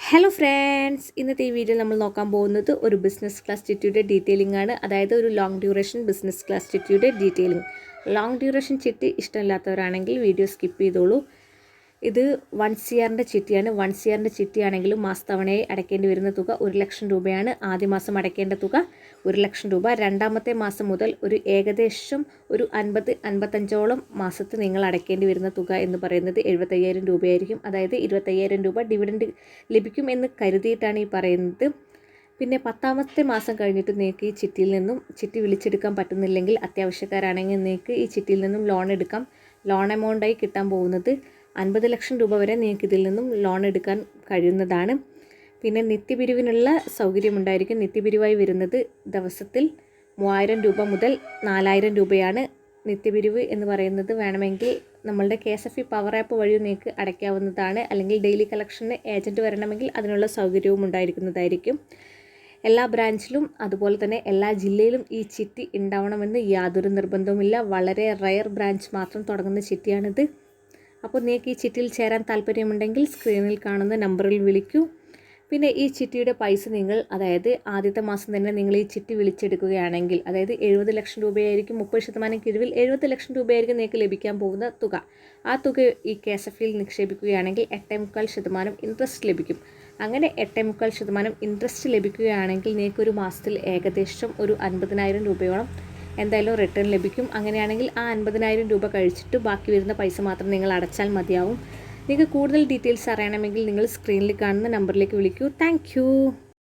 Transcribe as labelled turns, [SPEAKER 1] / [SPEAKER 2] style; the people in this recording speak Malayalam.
[SPEAKER 1] ഹലോ ഫ്രണ്ട്സ്, ഇന്നത്തെ ഈ വീഡിയോ നമ്മൾ നോക്കാൻ പോകുന്നത് ഒരു ബിസിനസ് ക്ലാസ് ചിട്ടിയുടെ ഡീറ്റെയിലിംഗ് ആണ്. അതായത് ഒരു ലോങ് ഡ്യൂറേഷൻ ബിസിനസ് ക്ലാസ് ചിട്ടിയുടെ ഡീറ്റെയിലിംഗ്. ലോങ് ഡ്യൂറേഷൻ ചിട്ടി ഇഷ്ടമില്ലാത്തവരാണെങ്കിൽ വീഡിയോ സ്കിപ്പ് ചെയ്തോളൂ. ഇത് 1 CRൻ്റെ ചിട്ടിയാണ്. 1 CRൻ്റെ ചിട്ടിയാണെങ്കിലും മാസത്തവണയായി അടയ്ക്കേണ്ടി വരുന്ന തുക 1 ലക്ഷം രൂപയാണ്. ആദ്യ മാസം അടയ്ക്കേണ്ട തുക 1 ലക്ഷം രൂപ. രണ്ടാമത്തെ മാസം മുതൽ ഏകദേശം ഒരു 50-55ഓളം മാസത്ത് നിങ്ങൾ അടയ്ക്കേണ്ടി വരുന്ന തുക എന്ന് പറയുന്നത് 75,000 രൂപയായിരിക്കും. അതായത് 25,000 രൂപ ഡിവിഡൻഡ് ലഭിക്കും എന്ന് കരുതിയിട്ടാണ് ഈ പറയുന്നത്. പിന്നെ 10ാമത്തെ മാസം കഴിഞ്ഞിട്ട് നിങ്ങൾക്ക് ഈ ചിട്ടിയിൽ നിന്നും ചിട്ടി വിളിച്ചെടുക്കാൻ പറ്റുന്നില്ലെങ്കിൽ, അത്യാവശ്യക്കാരാണെങ്കിൽ നിങ്ങൾക്ക് ഈ ചിട്ടിയിൽ നിന്നും ലോൺ എടുക്കാം. ലോൺ എമൗണ്ടായി കിട്ടാൻ പോകുന്നത് 50 ലക്ഷം രൂപ വരെ നിങ്ങൾക്ക് ഇതിൽ നിന്നും ലോൺ എടുക്കാൻ കഴിയുന്നതാണ്. പിന്നെ നിത്യപിരിവിനുള്ള സൗകര്യമുണ്ടായിരിക്കും. നിത്യപിരിവായി വരുന്നത് ദിവസത്തിൽ 3000 രൂപ മുതൽ 4000 രൂപയാണ്. നിത്യപിരിവ് എന്ന് പറയുന്നത് വേണമെങ്കിൽ നമ്മളുടെ KSFE പവർ ആപ്പ് വഴി നിങ്ങൾക്ക് അടയ്ക്കാവുന്നതാണ്. അല്ലെങ്കിൽ ഡെയിലി കളക്ഷന് ഏജൻറ്റ് വരണമെങ്കിൽ അതിനുള്ള സൗകര്യവും ഉണ്ടായിരിക്കുന്നതായിരിക്കും. എല്ലാ ബ്രാഞ്ചിലും അതുപോലെ തന്നെ എല്ലാ ജില്ലയിലും ഈ ചിട്ടി ഉണ്ടാവണമെന്ന് യാതൊരു നിർബന്ധവുമില്ല. വളരെ റയർ ബ്രാഞ്ച് മാത്രം തുടങ്ങുന്ന ചിട്ടിയാണിത്. അപ്പോൾ നിങ്ങൾക്ക് ഈ ചിട്ടിയിൽ ചേരാൻ താല്പര്യമുണ്ടെങ്കിൽ സ്ക്രീനിൽ കാണുന്ന നമ്പറിൽ വിളിക്കൂ. പിന്നെ ഈ ചിട്ടിയുടെ പൈസ നിങ്ങൾ, അതായത് ആദ്യത്തെ മാസം തന്നെ നിങ്ങൾ ഈ ചിട്ടി വിളിച്ചെടുക്കുകയാണെങ്കിൽ, അതായത് 70 ലക്ഷം രൂപയായിരിക്കും. 30% കിഴിവിൽ 70 ലക്ഷം രൂപയായിരിക്കും നിങ്ങൾക്ക് ലഭിക്കാൻ പോകുന്ന തുക. ആ തുക ഈ KSFEയിൽ നിക്ഷേപിക്കുകയാണെങ്കിൽ 8.25% ഇൻട്രസ്റ്റ് ലഭിക്കും. അങ്ങനെ 8.25% ഇൻട്രസ്റ്റ് ലഭിക്കുകയാണെങ്കിൽ നിങ്ങൾക്ക് ഒരു മാസത്തിൽ ഏകദേശം ഒരു 50,000 രൂപയോളം എന്തായാലും റിട്ടേൺ ലഭിക്കും. അങ്ങനെയാണെങ്കിൽ ആ 50,000 രൂപ കഴിച്ചിട്ട് ബാക്കി വരുന്ന പൈസ മാത്രം നിങ്ങൾ അടച്ചാൽ മതിയാവും. നിങ്ങൾക്ക് കൂടുതൽ ഡീറ്റെയിൽസ് അറിയണമെങ്കിൽ നിങ്ങൾ സ്ക്രീനിൽ കാണുന്ന നമ്പറിലേക്ക് വിളിക്കൂ. താങ്ക്